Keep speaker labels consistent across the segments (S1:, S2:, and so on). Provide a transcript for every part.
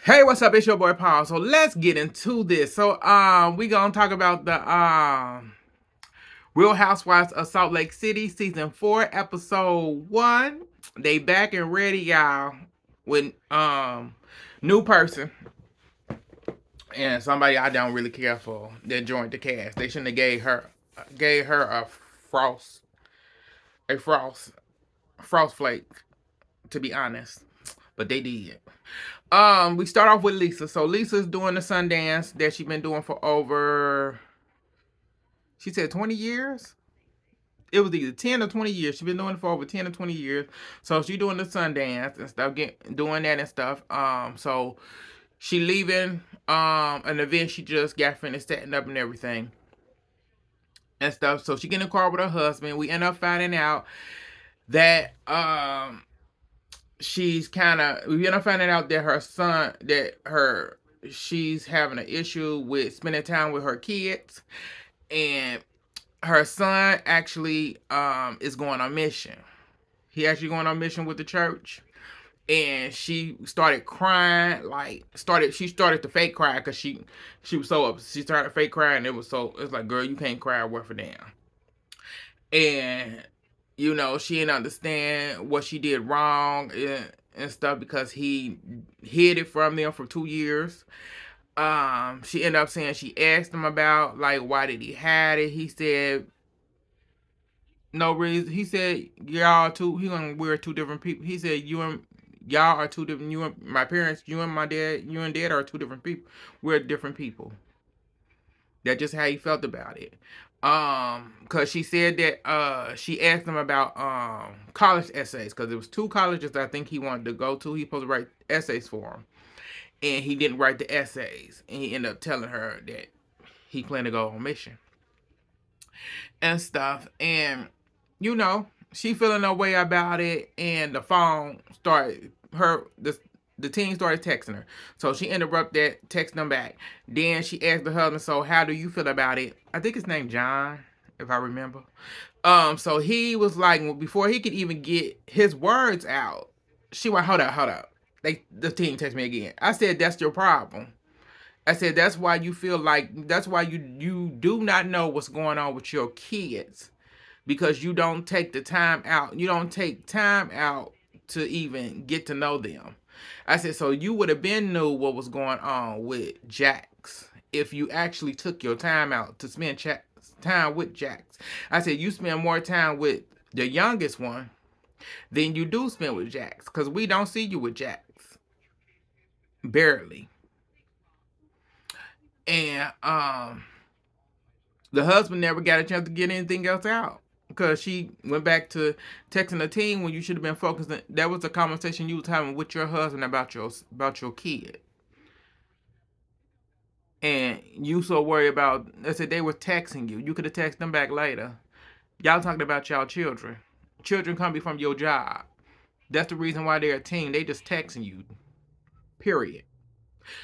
S1: Hey, what's up? It's your boy Paul. So let's get into this. So we gonna talk about the Real Housewives of Salt Lake City season 4, episode 1. They back and ready, y'all, with new person and somebody I don't really care for that joined the cast. They shouldn't have gave her frost a frost frost flake, to be honest, but they did. We start off with Lisa. So Lisa's doing the Sundance that she's been doing for over, she said 20 years. It was either 10 or 20 years. She's been doing it for over 10 or 20 years. So she's doing the Sundance and stuff, doing that and stuff. So she leaving an event she just got finished setting up and everything and stuff. So she get in the car with her husband. We end up finding out that we end up finding out that her son that her she's having an issue with spending time with her kids, and her son actually is going on mission. He actually going on mission with the church, and she started crying. She started to fake cry because she was so upset. She started to fake crying. It's like, girl, you can't cry worth a damn. And she didn't understand what she did wrong and stuff because he hid it from them for 2 years. She ended up saying, she asked him about, like, why did he hide it. He said no reason. He said, he gonna wear two different people. He said, y'all are two different. You and my parents, you and dad are two different people. We're different people. That's just how he felt about it. Cause she said that she asked him about college essays, because there was two colleges I think he wanted to go to. He supposed to write essays for him, and he didn't write the essays, and he ended up telling her that he planned to go on mission and stuff. And she feeling no way about it, and the phone started the team started texting her. So she interrupted that, texting them back. Then she asked the husband, so how do you feel about it? I think his name John, if I remember. So he was like, before he could even get his words out, she went, hold up. The team texted me again. I said, that's your problem. I said, that's why you do not know what's going on with your kids, because you don't take the time out. You don't take time out to even get to know them. I said, so you would have been knew what was going on with Jax if you actually took your time out to spend time with Jax. I said, you spend more time with the youngest one than you do spend with Jax, because we don't see you with Jax. Barely. And the husband never got a chance to get anything else out, because she went back to texting the team when you should have been focusing. That was a conversation you was having with your husband about your kid, and you so worried about. I said they were texting you. You could have texted them back later. Y'all talking about y'all children. Children come be from your job. That's the reason why they're a team. They just texting you. Period.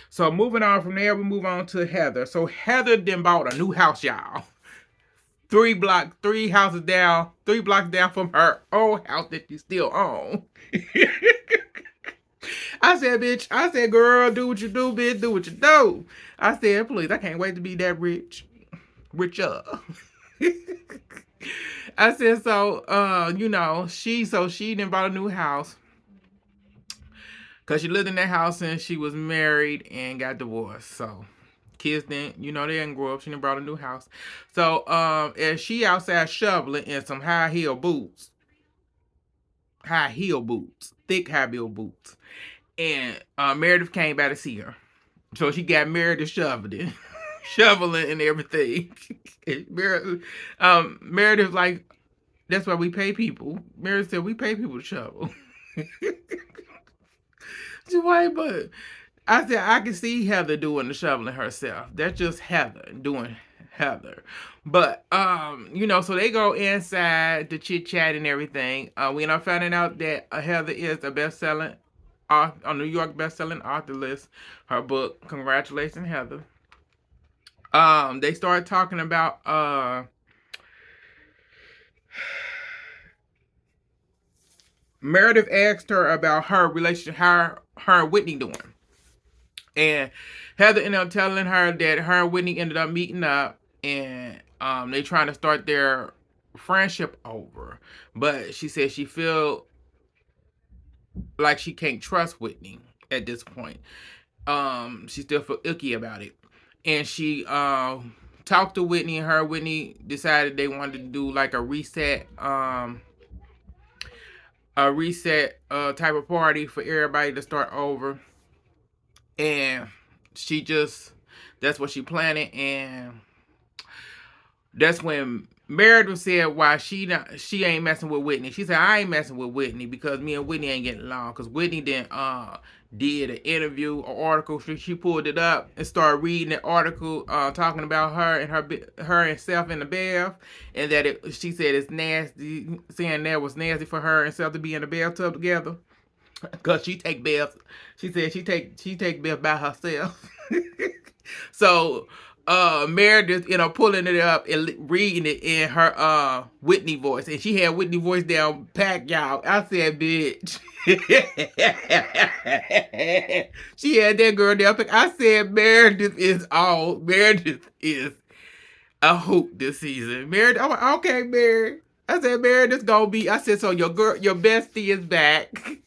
S1: So moving on from there, we move on to Heather. So Heather then bought a new house, y'all. 3 houses down, 3 blocks down from her old house that she still own. I said, girl, do what you do, bitch, do what you do. I said, please, I can't wait to be that rich. Richer. I said, so, she done bought a new house, because she lived in that house since she was married and got divorced. So kids didn't, they didn't grow up. She done brought a new house. So as she outside shoveling in some high heel boots, thick high heel boots, and Meredith came by to see her. So she got Meredith shoveling, shoveling and everything. Meredith like, that's why we pay people. Meredith said, we pay people to shovel. She white, but I said, I can see Heather doing the shoveling herself. That's just Heather doing Heather. But so they go inside to chit chat and everything. We end up finding out that Heather is a best-selling on New York best-selling author list. Her book, congratulations, Heather. They started talking about Meredith asked her about her relationship, how her and Whitney doing. And Heather ended up telling her that her and Whitney ended up meeting up, and they trying to start their friendship over. But she said she feel like she can't trust Whitney at this point. She still feel icky about it, and she talked to Whitney, and her and Whitney decided they wanted to do like a reset type of party for everybody to start over. And she just that's what she planning. And that's when Meredith said why she ain't messing with Whitney. She said I ain't messing with Whitney because me and Whitney ain't getting along. Cause Whitney did an interview or article. She pulled it up and started reading the article talking about her and her and Self in the bath, and that she said it's nasty, saying that was nasty for her and Self to be in the bathtub together. Cause she take baths. She said she take baths by herself. So Meredith, pulling it up and reading it in her Whitney voice. And she had Whitney voice down packed, y'all. I said, bitch. She had that girl down packed. I said Meredith is a hoop this season. Meredith, I'm like, okay, Meredith. I said, Meredith gonna be. I said, so your bestie is back.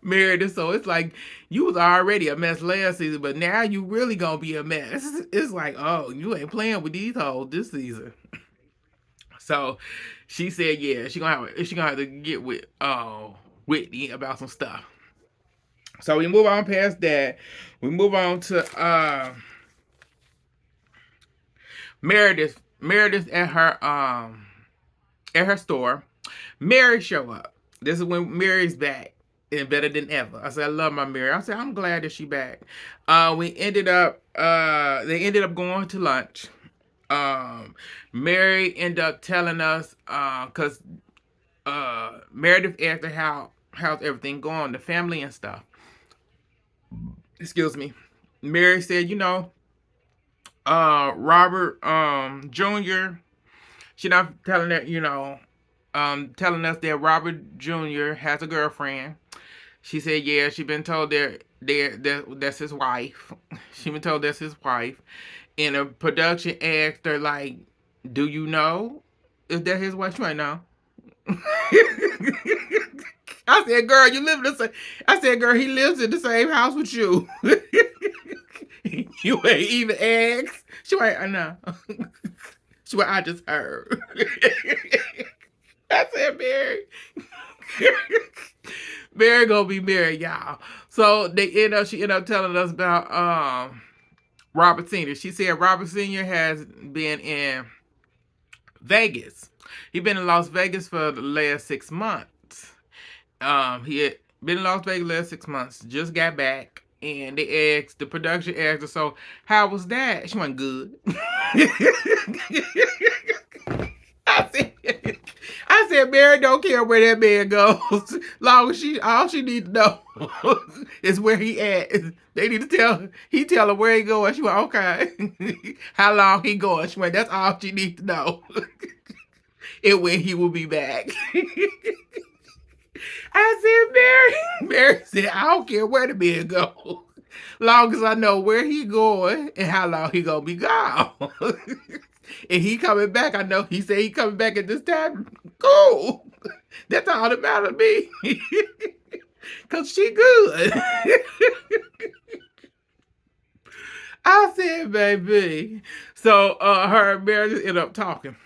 S1: Meredith. So it's like you was already a mess last season, but now you really gonna be a mess. It's like, oh, you ain't playing with these hoes this season. So she said, yeah, she gonna have to get with Whitney about some stuff. So we move on past that. We move on to Meredith. Meredith at her store. Mary show up. This is when Mary's back and better than ever. I said I love my Mary. I said I'm glad that she back. They ended up going to lunch. Mary ended up telling us because Meredith asked her how's everything going, the family and stuff. Excuse me. Mary said, Robert Jr. She not telling that, telling us that Robert Jr. has a girlfriend. She said, yeah, she been told that's his wife. She been told that's his wife. And the production asked her, like, do you know if that's his wife? She might know. I said, girl, you live in the same. I said, girl, he lives in the same house with you. You ain't even asked. She went, I know. She went, I just heard. I said, Mary. Mary gonna be married, y'all. So she ended up telling us about Robert Sr. She said Robert Sr. has been in Vegas. He been in Las Vegas for the last 6 months. He had been in Las Vegas last 6 months. Just got back, and the production asked her, "So how was that?" She went, "Good." I said, Mary don't care where that man goes. Long as all she needs to know is where he at. They need to tell her where he going. She went, okay. How long he going? She went, that's all she needs to know. And when he will be back. I said, Mary said, I don't care where the man goes. Long as I know where he going and how long he gonna be gone. And he coming back. I know he said he coming back at this time. Cool. That's all that matters to me. Cause she good. I said, baby. So her and Mary just ended up talking.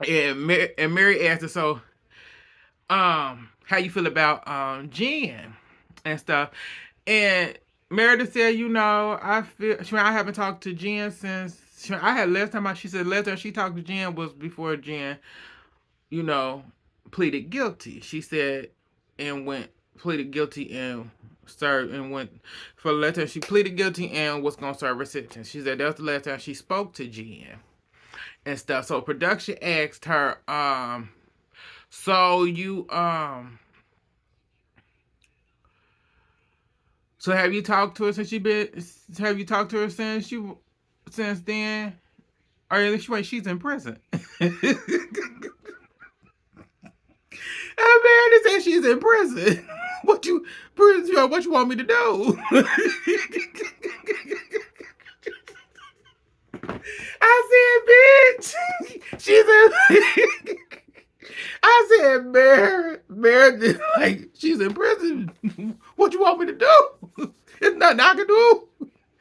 S1: And Mary asked her, so how you feel about Jen and stuff? And Meredith said, I haven't talked to Jen since she said last time she talked to Jen was before Jen, pleaded guilty. She said and pleaded guilty and served and went for the last time she pleaded guilty and was gonna serve her sentence. She said that was the last time she spoke to Jen and stuff. So production asked her, so so have you talked to her have you talked to her since then? Or at least she's in prison. Amanda said she's in prison. what you, what you want me to do? I said, bitch. She said, I said, Mary, like, she's in prison. What you want me to do? There's nothing I can do.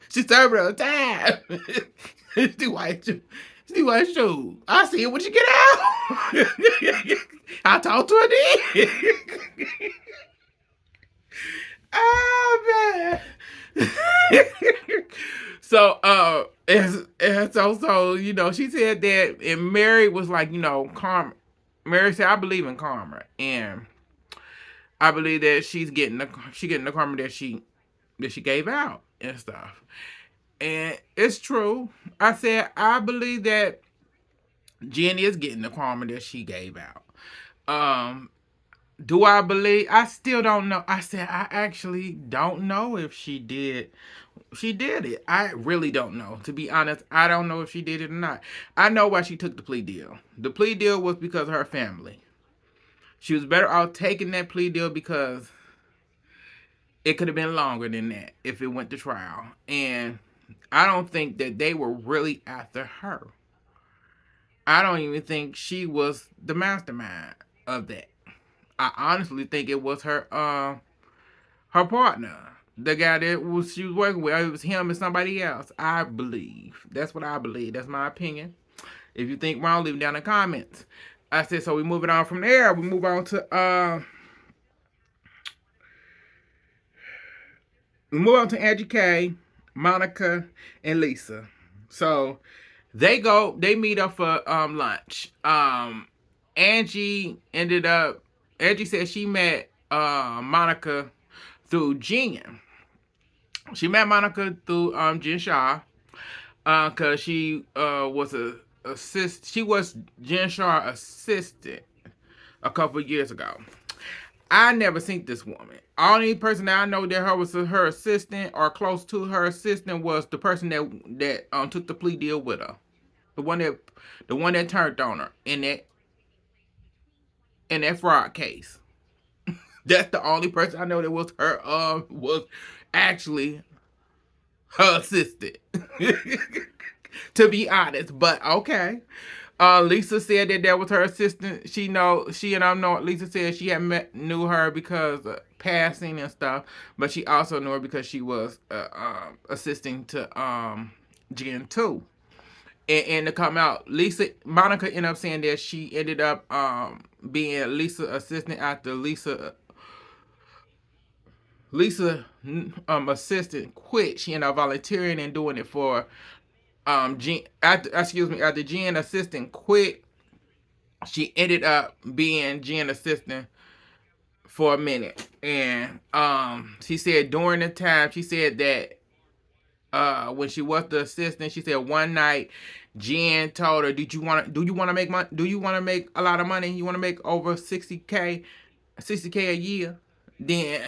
S1: She's serving her time. See why shoes. I see it when you get out. I talk to her then. Oh man. So so she said that, and Mary was like, karma. Mary said, I believe in karma, and I believe that she getting the karma that she gave out and stuff. And it's true. I said I believe that Jen is getting the karma that she gave out. Um, do I believe? I still don't know. I said I actually don't know if she did. She did it. I really don't know. To be honest, I don't know if she did it or not. I know why she took the plea deal. The plea deal was because of her family. She was better off taking that plea deal because it could have been longer than that if it went to trial. And I don't think that they were really after her. I don't even think she was the mastermind of that. I honestly think it was her partner, the guy that she was working with. It was him and somebody else. I believe. That's what I believe. That's my opinion. If you think wrong, leave it down in the comments. I said so. We move it on from there. We move on to Angie K, Monica, and Lisa. So they meet up for lunch. Angie said she met Monica through Jen. She met Monica through Jen Shaw, cause she was Jen Shaw assistant a couple years ago. I never seen this woman. Only person that I know that her was her assistant or close to her assistant was the person that took the plea deal with her. The one that turned on her in that fraud case. That's the only person I know that was her was actually her assistant. To be honest, but okay. Lisa said that was her assistant. She and I know Lisa said she had knew her because of passing and stuff, but she also knew her because she was assisting to Jen too. And to come out, Monica ended up saying that she ended up being Lisa's assistant after Lisa assistant quit. She ended up volunteering and doing it for after Jen assistant quit. She ended up being Jen assistant for a minute, and she said during the time, she said that when she was the assistant, she said one night Jen told her, do you want to make money? Do you want to make a lot of money? You want to make over 60K a year? Then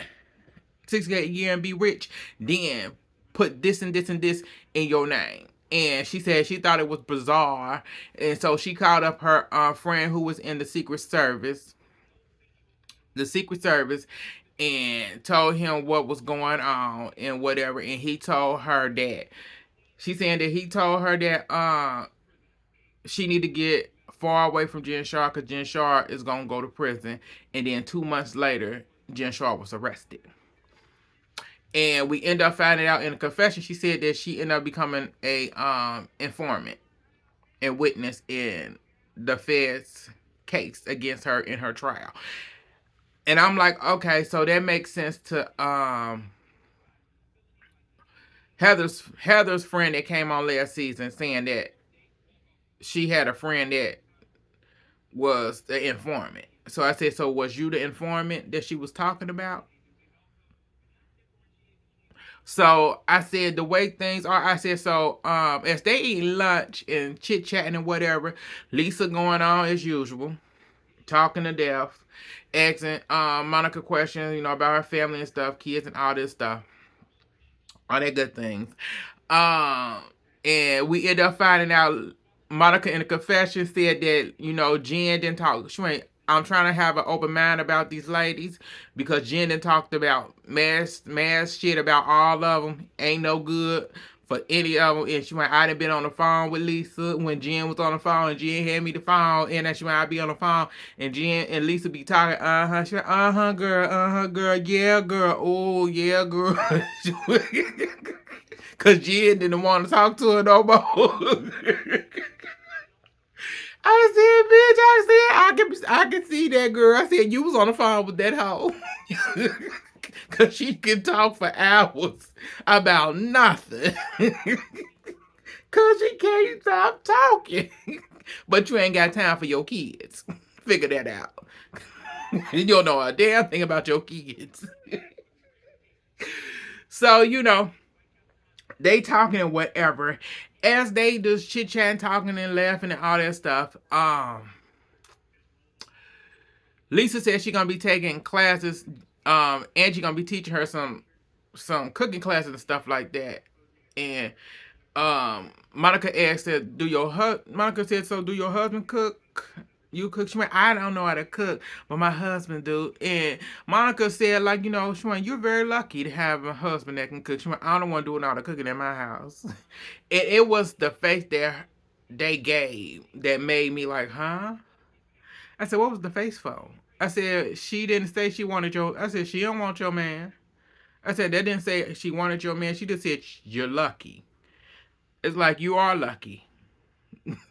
S1: 60K a year and be rich? Then put this and this and this in your name. And she said she thought it was bizarre, and so she called up her friend who was in the Secret Service, and told him what was going on and whatever. And he told her that she's saying that he told her that she need to get far away from Jen Shaw because Jen Shaw is gonna go to prison. And then 2 months later, Jen Shaw was arrested. And we end up finding out in a confession, she said that she ended up becoming a informant and witness in the Fed's case against her in her trial. And I'm like, okay, so that makes sense to Heather's friend that came on last season saying that she had a friend that was the informant. So I said, so was you the informant that she was talking about? So I said the way things are, I said, so as they eat lunch and chit chatting and whatever, Lisa going on as usual, talking to death, asking Monica questions, about her family and stuff, kids and all this stuff. All that good things. And we end up finding out Monica in the confession said that, Jen didn't talk. I'm trying to have an open mind about these ladies because Jen done talked about mass shit about all of them. Ain't no good for any of them. And she went, I done been on the phone with Lisa when Jen was on the phone and Jen had me the phone. And then she went, I be on the phone and Jen and Lisa be talking, She went, girl, yeah, girl, oh, yeah, girl. Because Jen didn't want to talk to her no more. I said, bitch, I can see that girl. I said, you was on the phone with that hoe. Cause she can talk for hours about nothing. Cause she can't stop talking. But you ain't got time for your kids. Figure that out. You don't know a damn thing about your kids. So, they talking and whatever. As they just chit chatting, talking and laughing and all that stuff. Lisa said she's gonna be taking classes. Angie gonna be teaching her some cooking classes and stuff like that. And Monica asked her, Monica said, so do your husband cook? You cook? She went, I don't know how to cook, but my husband do. And Monica said, like, she went, you're very lucky to have a husband that can cook. She went, I don't want to do all the cooking in my house. And it was the face that they gave that made me like, huh? I said, what was the face for? I said, she didn't say she wanted your, I said, she don't want your man. I said, that didn't say she wanted your man. She just said, you're lucky. It's like, you are lucky.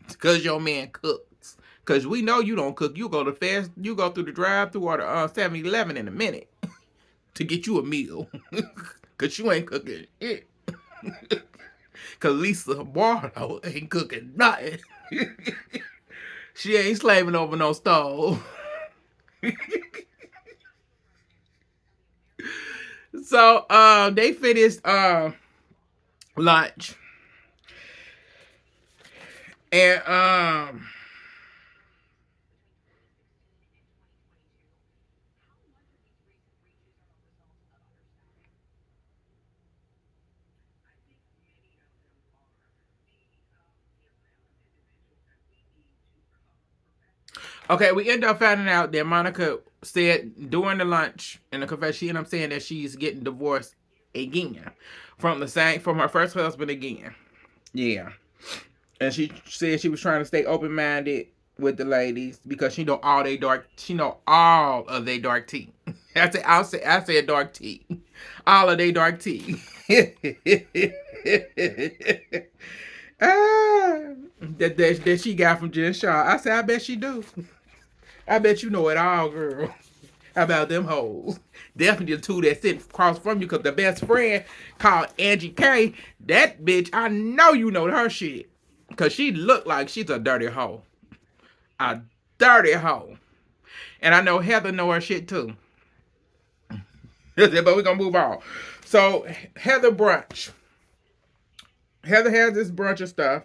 S1: Because your man cooks. Because we know you don't cook. You go through the drive-thru or the 7-Eleven in a minute to get you a meal. Because you ain't cooking it. Because Lisa Barlow ain't cooking nothing. She ain't slaving over no stove. So they finished lunch. And okay, we end up finding out that Monica said during the lunch in the confession, she ended up saying that she's getting divorced again from her first husband again. Yeah. And she said she was trying to stay open minded with the ladies because she know all of their dark tea. I said dark tea. All of their dark tea. That she got from Jen Shaw. I said, I bet she do. I bet you know it all, girl. About them hoes. Definitely the two that sit across from you because the best friend called Angie K, that bitch, I know you know her shit. Because she looked like she's a dirty hoe. A dirty hoe. And I know Heather know her shit too. But we're going to move on. So, Heather brunch. Heather has this brunch of stuff.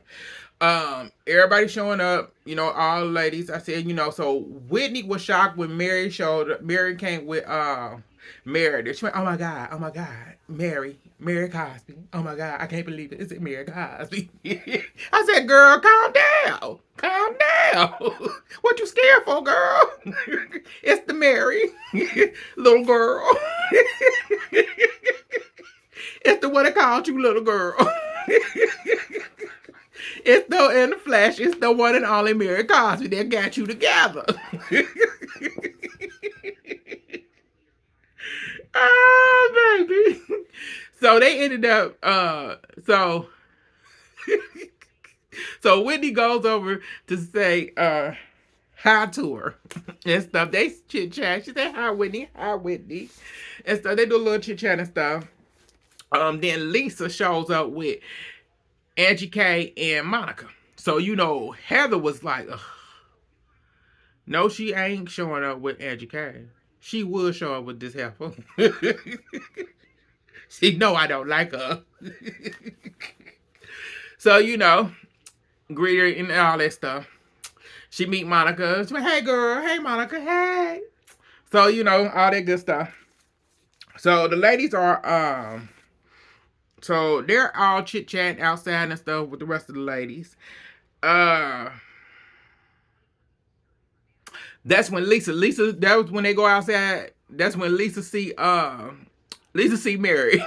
S1: Everybody showing up, all the ladies. I said, so Whitney was shocked when Mary came with Mary. She went, oh my God, Mary Cosby. Oh my God, I can't believe it. Is it Mary Cosby? I said, girl, calm down. Calm down. What you scared for, girl? It's the Mary. Little girl. It's the one that called you little girl. It's the in the flesh. It's the one and only Mary Cosby that got you together. Oh, baby. So they ended up. So Whitney goes over to say hi to her and stuff. They chit chat. She said, "Hi, Whitney. Hi, Whitney," and so they do a little chit chat and stuff. Then Lisa shows up with Angie K and Monica. So Heather was like, ugh. No, she ain't showing up with Angie K. She would show up with this heifer. She know I don't like her. So greet her and all that stuff. She meet Monica. She went, hey girl, hey Monica, hey. So all that good stuff. So the ladies are so they're all chit chatting outside and stuff with the rest of the ladies. That's when that was when they go outside. That's when Lisa see Mary.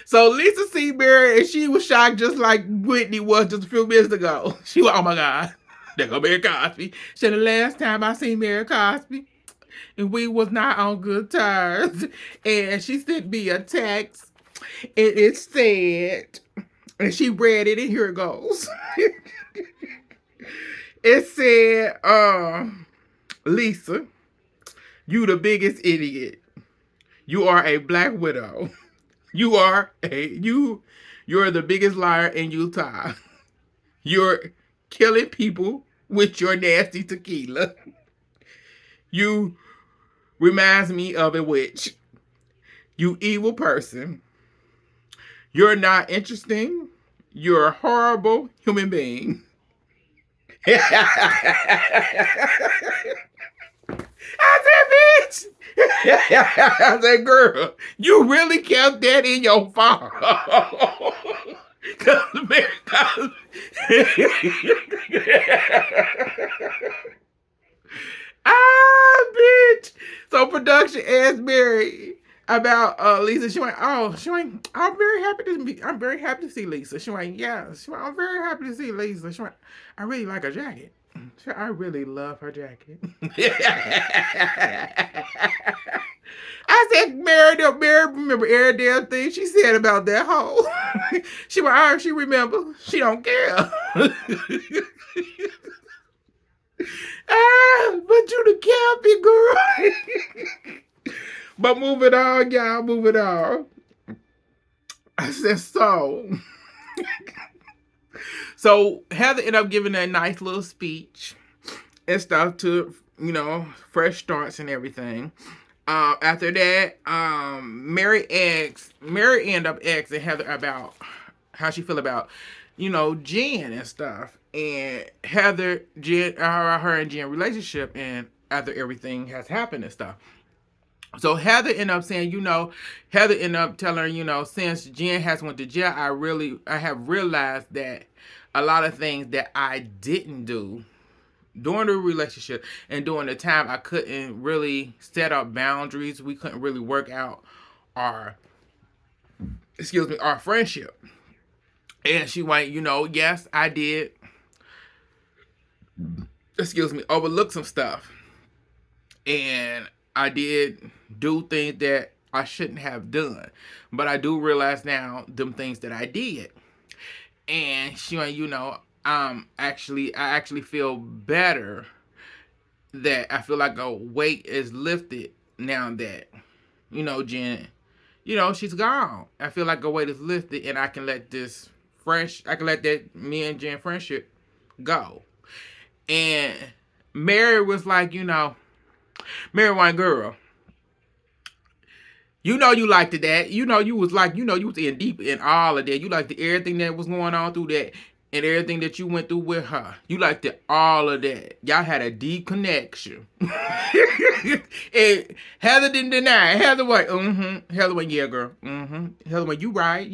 S1: So Lisa see Mary, and she was shocked just like Whitney was just a few minutes ago. She was, oh my God, there go Mary Cosby. She said the last time I seen Mary Cosby, and we was not on good terms. And she sent me a text, and it said, and she read it, and here it goes. It said, Lisa, you the biggest idiot. You are a black widow. You're the biggest liar in Utah. You're killing people with your nasty tequila. You reminds me of a witch. You evil person. You're not interesting. You're a horrible human being. I said, bitch. I said, girl, you really kept that in your phone. Because bitch. So production asked Mary about Lisa. She went, oh, I'm very happy to see Lisa. She went, yeah. She went, I'm very happy to see Lisa. She went, I really like her jacket. She went, I really love her jacket. I said, Mary remember every damn thing she said about that hoe. She went, she remember. She don't care. But you the campy girl. But moving on, y'all, moving on. I said, so Heather ended up giving a nice little speech and stuff to, fresh starts and everything. After that, Mary ended up asking Heather about how she feel about, Jen and stuff. And her and Jen relationship, and after everything has happened and stuff. So Heather ended up saying, Heather ended up telling her, since Jen has went to jail, I have realized that a lot of things that I didn't do during the relationship and during the time I couldn't really set up boundaries. We couldn't really work out our friendship. And she went, yes, I did, overlook some stuff. And I did do things that I shouldn't have done. But I do realize now them things that I did. And she went, I actually feel better, that I feel like a weight is lifted now that, Jen, she's gone. I feel like a weight is lifted, and I can let that me and Jen friendship go. And Mary was like, Mary Wine girl, you liked it that. You was like, you was in deep in all of that. You liked everything that was going on through that, and everything that you went through with her. You liked all of that. Y'all had a deep connection. And Heather didn't deny it. Heather went, Heather went, yeah, girl. Heather went, you right.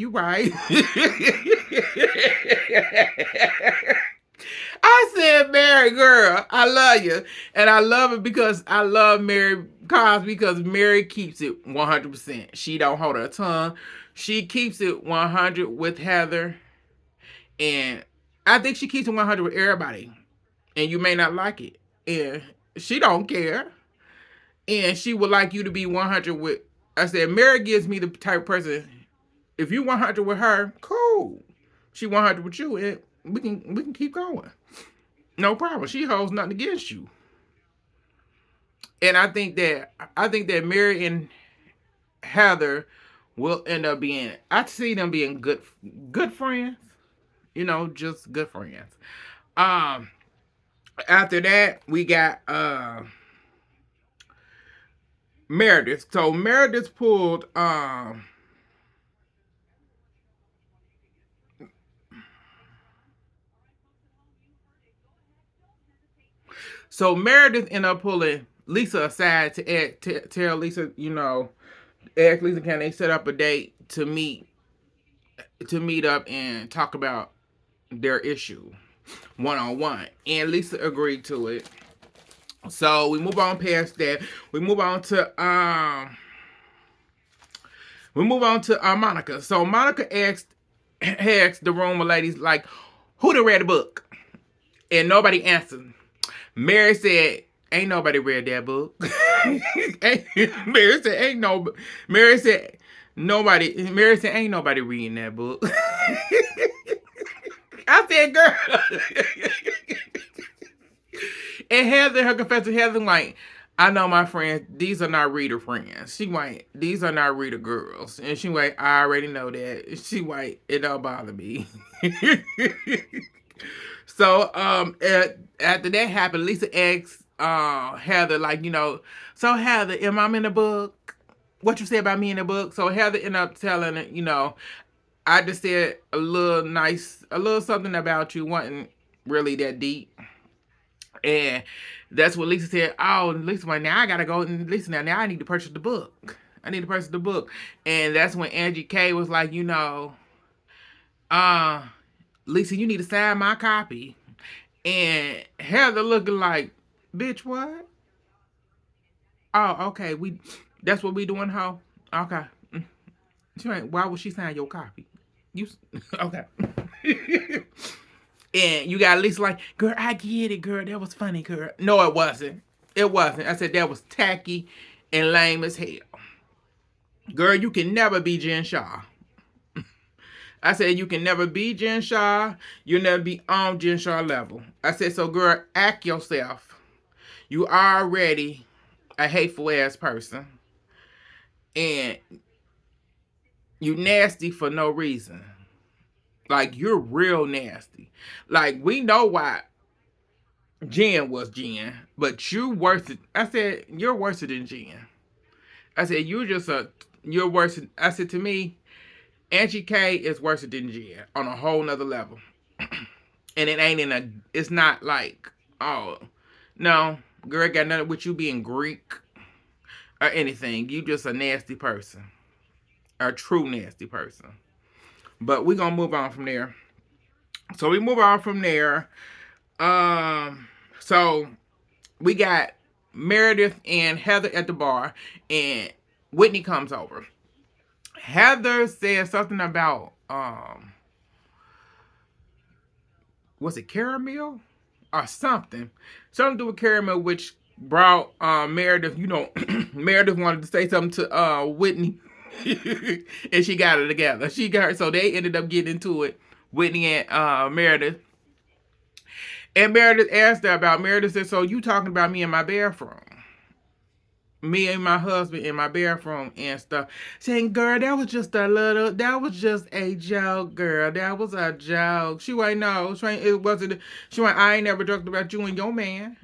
S1: I said, Mary, girl, I love you. And I love it because I love Mary Cosby, because Mary keeps it 100%. She don't hold her tongue. She keeps it 100 with Heather. And I think she keeps it 100 with everybody. And you may not like it. And she don't care. And she would like you to be 100 with. I said, Mary gives me the type of person, if you 100 with her, cool. She 100 with you, and we can keep going. No problem. She holds nothing against you. And I think that Mary and Heather will end up being, I see them being good friends. Just good friends. Um After that, we got Meredith. So Meredith pulled so Meredith ended up pulling Lisa aside to tell Lisa, ask Lisa, can they set up a date to meet up and talk about their issue one-on-one. And Lisa agreed to it. So we move on past that. We move on to Monica. So Monica asked the room of ladies, like, who done read the book? And nobody answered. Mary said, ain't nobody read that book. Mary said, ain't no. Mary said, nobody. Mary said, ain't nobody reading that book. I said, girl. And Heather, her confessor, Heather, like, I know my friends, these are not reader friends. She white, these are not reader girls. And she white, I already know that. She white, it don't bother me. So after that happened, Lisa asked Heather, like, so Heather, am I in the book? What you say about me in the book? So Heather ended up telling it, I just said a little something about you wasn't really that deep. And that's what Lisa said. Oh, Lisa, well, now I gotta go and listen. Now I need to purchase the book. I need to purchase the book. And that's when Angie K was like, uh, Lisa, you need to sign my copy. And Heather looking like, bitch, what? Oh, okay. That's what we doing, ho. Okay. She ain't, why would she sign your copy? You okay? And you got Lisa like, girl, I get it, girl. That was funny, girl. No, it wasn't. It wasn't. I said that was tacky and lame as hell. Girl, you can never be Jen Shaw. I said you can never be Jen Shaw. You'll never be on Jen Shaw level. I said, so girl, act yourself. You already a hateful ass person. And you nasty for no reason. Like, you're real nasty. Like, we know why Jen was Jen, but you worse. I said, you're worse than Jen. I said, you're worse. I said, to me, Angie K is worse than Jen on a whole nother level. And it's not like, oh, no, girl, got nothing with you being Greek or anything. You just a nasty person. A true nasty person. But we're gonna move on from there. So we move on from there. So we got Meredith and Heather at the bar, and Whitney comes over. Heather said something about was it caramel or something? Something to do with caramel, which brought Meredith. Meredith wanted to say something to Whitney, and she got it together. So they ended up getting into it, Whitney and Meredith. And Meredith asked her about. Meredith said, so you talking about me in my bathroom? Me and my husband in my bathroom and stuff. Saying, girl, that was just a joke, girl. That was a joke. She went, no, it wasn't. She went, I ain't never joked about you and your man.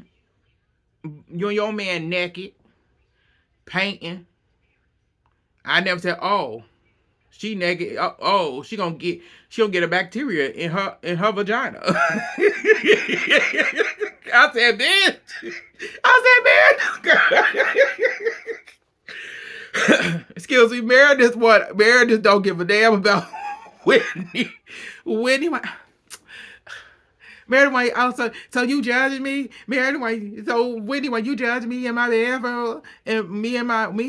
S1: You and your man naked, painting. I never said, oh, she naked. Oh, she gonna get a bacteria in her vagina. I said, bitch. I said, man. Excuse me, Meredith don't give a damn about Whitney. Whitney, Meredith, why also, so you judging me? Meredith, Whitney, why you judging me in my bathroom and me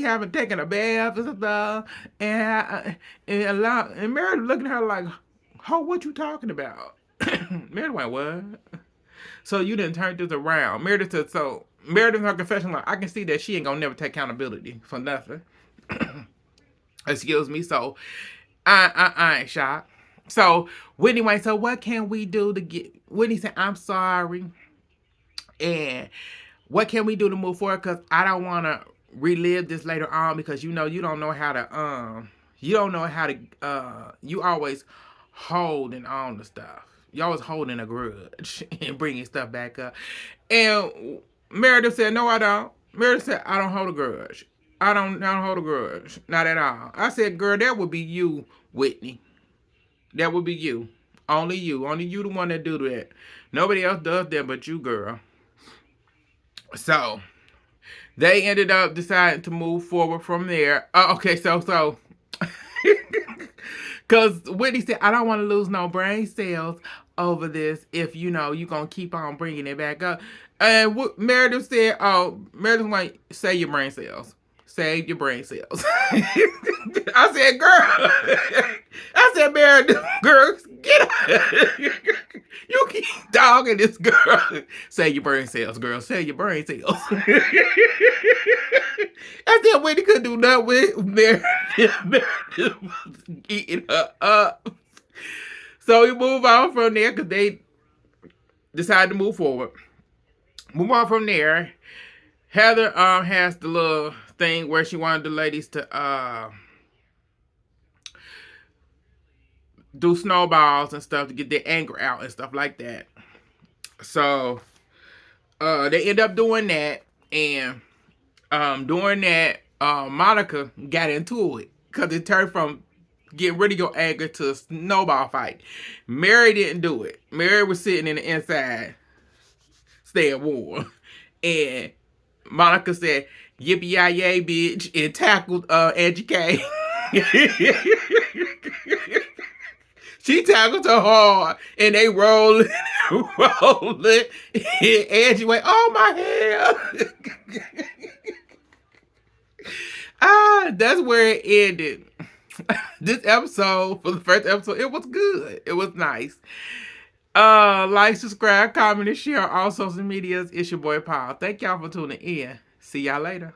S1: having taken a bath and stuff, and Meredith looking at her like, oh, what you talking about? Meredith went, what? So you didn't turn this around. Meredith said, so Meredith in her confession, like, I can see that she ain't gonna never take accountability for nothing. Excuse me. So I ain't shocked. So Whitney went, so what can we do to get Whitney said, I'm sorry. And what can we do to move forward? Because I don't wanna relive this later on, because you don't know how to you always holding on to stuff. You always holding a grudge and bringing stuff back up. And Meredith said, no, I don't. Meredith said, I don't hold a grudge. I don't hold a grudge. Not at all. I said, girl, that would be you, Whitney. That would be you. Only you. Only you the one that do that. Nobody else does that but you, girl. So they ended up deciding to move forward from there. Okay, so because Whitney said, I don't want to lose no brain cells. over this if you know you gonna keep on bringing it back up. And what Meredith said, oh, Meredith went, save your brain cells. Save your brain cells. I said, girl. I said, Meredith, girl, get up. You keep dogging this girl. Save your brain cells, girl. Save your brain cells. I said, Wendy couldn't do nothing with Meredith. Meredith was eating her up. So we move on from there because they decided to move forward. Move on from there. Heather has the little thing where she wanted the ladies to do snowballs and stuff to get their anger out and stuff like that. So they end up doing that, and during that, Monica got into it because it turned from getting rid of your anger to a snowball fight. Mary didn't do it. Mary was sitting in the inside, staying warm, and Monica said, "Yippee-yi-yay, bitch," and tackled Angie K. She tackled her hard, and they rolling, rolling. And Angie went, "Oh my hair!" That's where it ended. This episode, for the first episode, it was good. It was nice. Like, subscribe, comment, and share on all social medias. It's your boy Paul. Thank y'all for tuning in. See y'all later.